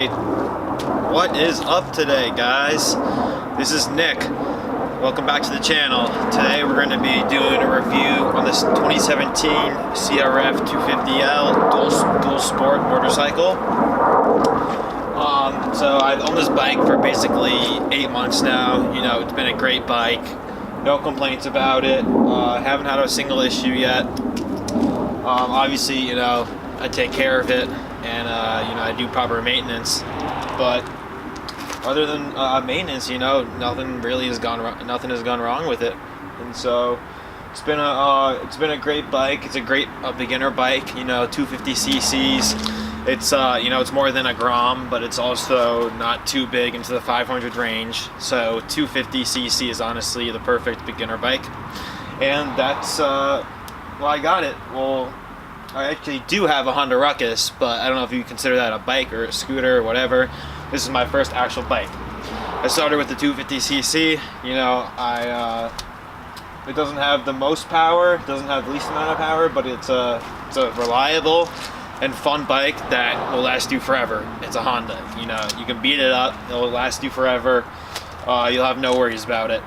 What is up today, guys? This is Nick. Welcome back to the channel. Today we're going to be doing a review on this 2017 CRF250L dual sport motorcycle. So I've owned this bike for basically 8 months now. You know, it's been a great bike. No complaints about it. Haven't had a single issue yet. Obviously, you know, I take care of it, and you know, I do proper maintenance. But other than maintenance, you know, nothing has gone wrong with it. And so it's been a great bike. It's a great beginner bike. You know, 250 cc's. It's you know, it's more than a Grom, but it's also not too big into the 500 range. So 250 cc is honestly the perfect beginner bike, and that's well, I got it. Well, I actually do have a Honda Ruckus, but I don't know if you consider that a bike or a scooter or whatever. This is my first actual bike. I started with the 250cc. You know, it doesn't have the most power, it doesn't have the least amount of power, but it's a reliable and fun bike that will last you forever. It's a Honda. You know, you can beat it up, it'll last you forever. You'll have no worries about it.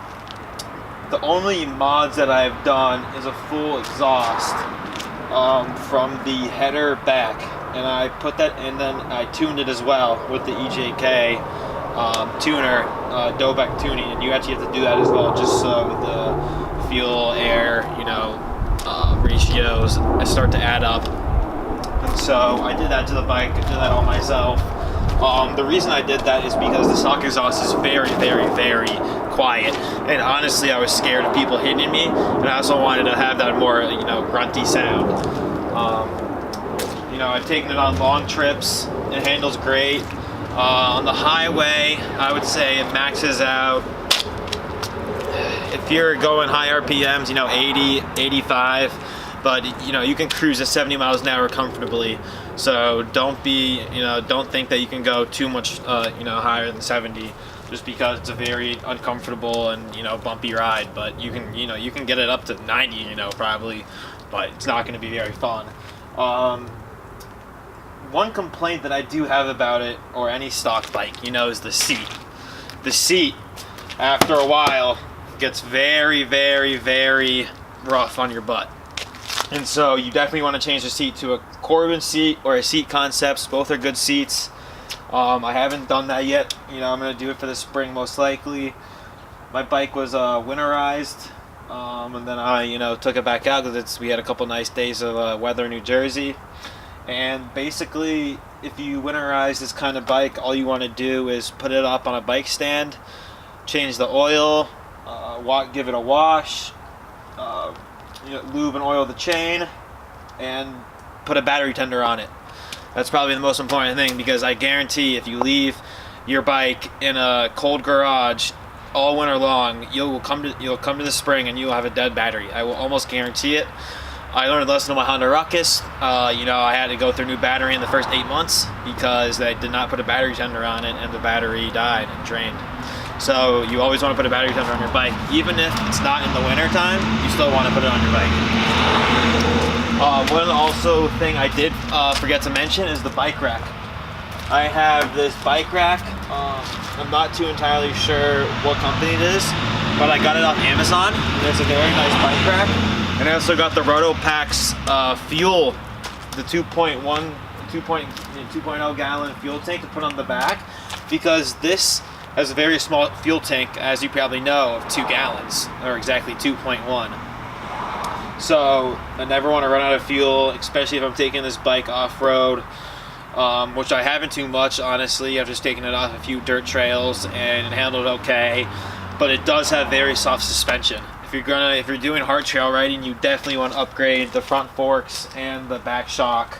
The only mods that I've done is a full exhaust from the header back, and I put that, and then I tuned it as well with the EJK tuner, Dobek tuning, and you actually have to do that as well, just so the fuel air, you know, ratios start to add up. And so I did that to the bike. I did that all myself. The reason I did that is because the stock exhaust is very, very, very quiet, and honestly I was scared of people hitting me, and I also wanted to have that more, you know, grunty sound. You know, I've taken it on long trips. It handles great. On the highway, I would say it maxes out, if you're going high RPMs, you know, 80, 85, but you know, you can cruise at 70 miles an hour comfortably. So don't think that you can go too much you know, higher than 70, just because it's a very uncomfortable and, you know, bumpy ride. But you can, you know, you can get it up to 90, you know, probably, but it's not going to be very fun. One complaint that I do have about it, or any stock bike, you know, is the seat. The seat, after a while, gets very, very, very rough on your butt. And so you definitely want to change the seat to a Corbin seat or a Seat Concepts. Both are good seats. I haven't done that yet. You know, I'm going to do it for the spring most likely. My bike was winterized, and then I, you know, took it back out because we had a couple nice days of weather in New Jersey. And basically, if you winterize this kind of bike, all you want to do is put it up on a bike stand, change the oil, give it a wash, you know, lube and oil the chain, and put a battery tender on it. That's probably the most important thing, because I guarantee if you leave your bike in a cold garage all winter long, you'll come to the spring and you'll have a dead battery. I will almost guarantee it. I learned a lesson on my Honda Ruckus. You know, I had to go through new battery in the first 8 months because they did not put a battery tender on it, and the battery died and drained. So you always want to put a battery tender on your bike. Even if it's not in the winter time, you still want to put it on your bike. One also thing I did forget to mention is the bike rack. I have this bike rack. I'm not too entirely sure what company it is, but I got it off Amazon. And it's a very nice bike rack. And I also got the Rotopax fuel, the 2.0 gallon fuel tank to put on the back, because this has a very small fuel tank, as you probably know, of 2 gallons, or exactly 2.1. So I never want to run out of fuel, especially if I'm taking this bike off-road, which I haven't too much, honestly. I've just taken it off a few dirt trails and it handled okay, but it does have very soft suspension. If you're doing hard trail riding, you definitely want to upgrade the front forks and the back shock,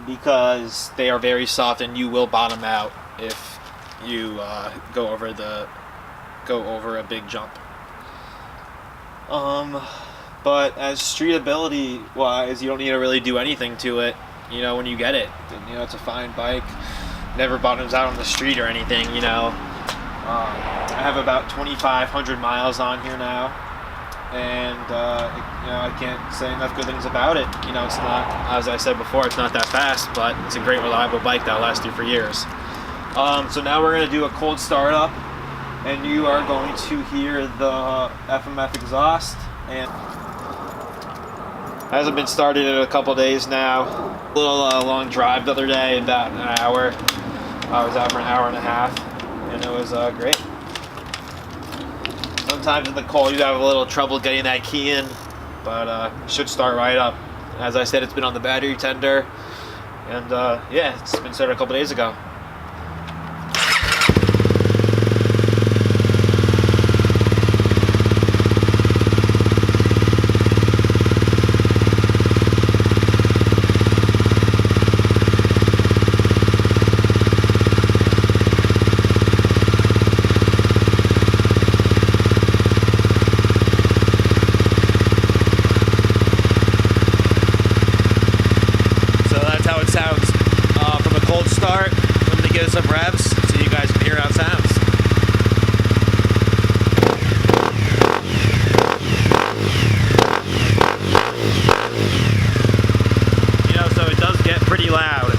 because they are very soft and you will bottom out if you go over a big jump. But as streetability wise, you don't need to really do anything to it. You know, when you get it, you know, it's a fine bike. Never bottoms out on the street or anything. You know, I have about 2,500 miles on here now, and I can't say enough good things about it. It's not, as I said before, it's not that fast, but it's a great reliable bike that'll last you for years. So now we're going to do a cold startup, and you are going to hear the FMF exhaust. And hasn't been started in a couple days now. A little long drive the other day, about an hour. I was out for an hour and a half, and it was great. Sometimes in the cold you have a little trouble getting that key in, but it should start right up. As I said, it's been on the battery tender, and yeah, it's been started a couple days ago. Sounds from a cold start. I'm going to give it some revs so you guys can hear how it sounds. So it does get pretty loud.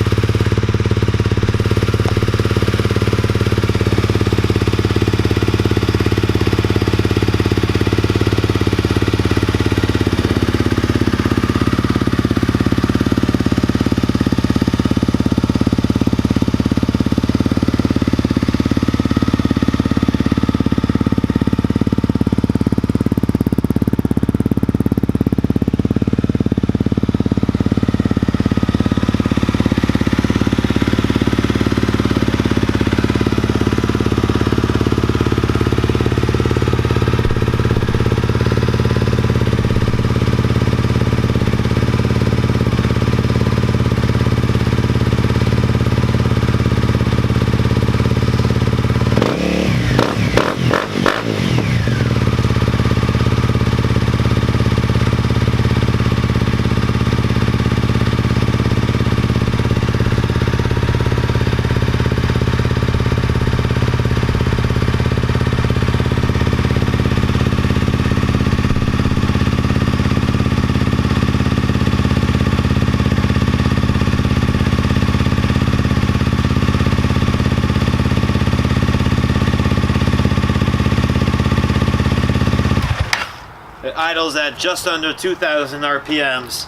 It idles at just under 2,000 RPMs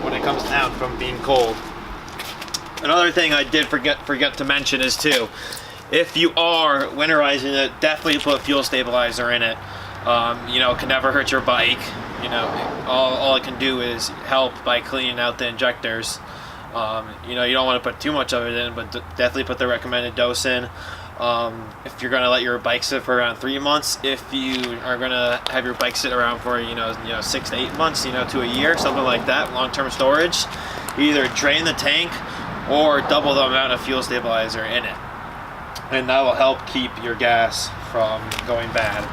when it comes down from being cold. Another thing I did forget to mention is too, if you are winterizing it, definitely put fuel stabilizer in it. It can never hurt your bike. All it can do is help by cleaning out the injectors. You don't want to put too much of it in, but definitely put the recommended dose in. If you're going to let your bike sit for around 3 months, if you are going to have your bike sit around for 6 to 8 months, to a year, something like that, long-term storage, either drain the tank or double the amount of fuel stabilizer in it, and that will help keep your gas from going bad.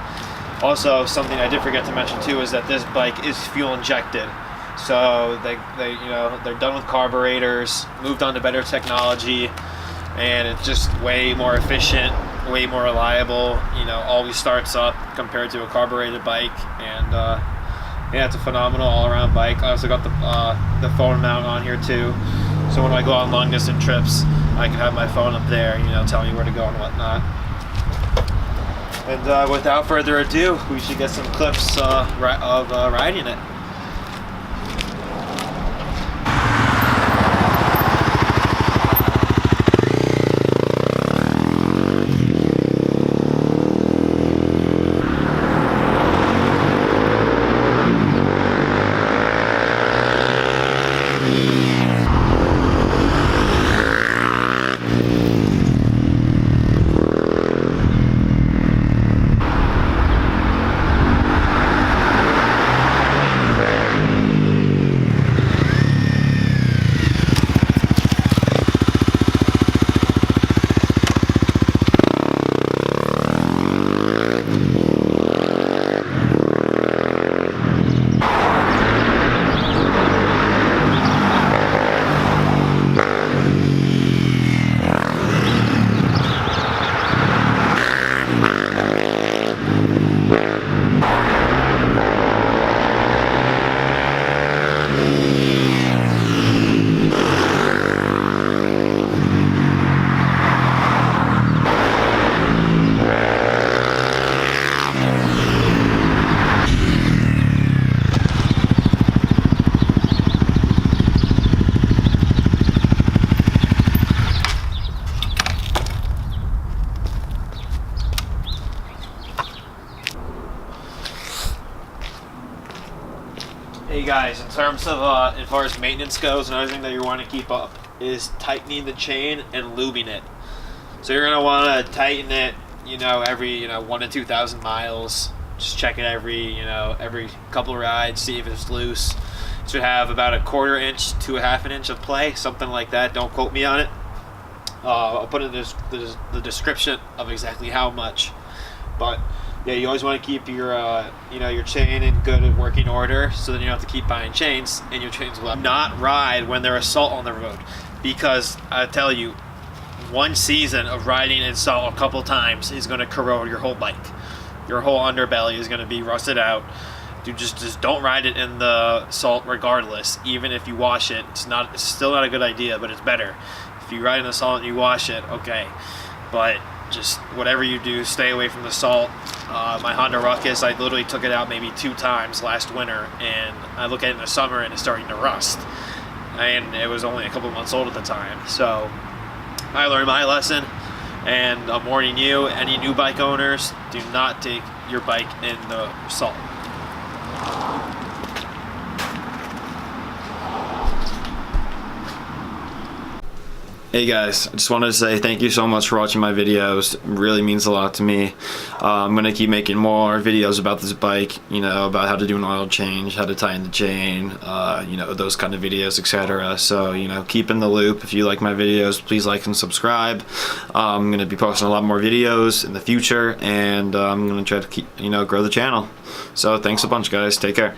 Also, something I did forget to mention too is that this bike is fuel injected. So they're done with carburetors, moved on to better technology, and it's just way more efficient, way more reliable. Always starts up compared to a carbureted bike, and yeah, it's a phenomenal all-around bike. I also got the phone mount on here too, so when I go on long distance trips, I can have my phone up there, telling me where to go and whatnot. And without further ado, we should get some clips of riding it. guys, in terms of as far as maintenance goes, another thing that you want to keep up is tightening the chain and lubing it. So you're gonna want to tighten it, every 1 to 2,000 miles. Just check it every couple of rides, see if it's loose. It should have about a 1/4 inch to a 1/2 inch of play, something like that. Don't quote me on it. I'll put in the description of exactly how much. But yeah, you always want to keep your your chain in good working order, so then you don't have to keep buying chains, and your chains will not ride when there's salt on the road. Because I tell you, one season of riding in salt a couple times is going to corrode your whole bike. Your whole underbelly is going to be rusted out. Dude, just don't ride it in the salt regardless. Even if you wash it, it's still not a good idea, but it's better. If you ride in the salt and you wash it, okay. But just whatever you do, stay away from the salt. My Honda Ruckus, I literally took it out maybe 2 times last winter, and I look at it in the summer and it's starting to rust. And it was only a couple months old at the time. So I learned my lesson, and I'm warning you, any new bike owners, do not take your bike in the salt. Hey guys, I just wanted to say thank you so much for watching my videos. It really means a lot to me. I'm going to keep making more videos about this bike, about how to do an oil change, how to tighten the chain, those kind of videos, etc. So, keep in the loop. If you like my videos, please like and subscribe. I'm going to be posting a lot more videos in the future, and I'm going to try to keep, grow the channel. So thanks a bunch, guys. Take care.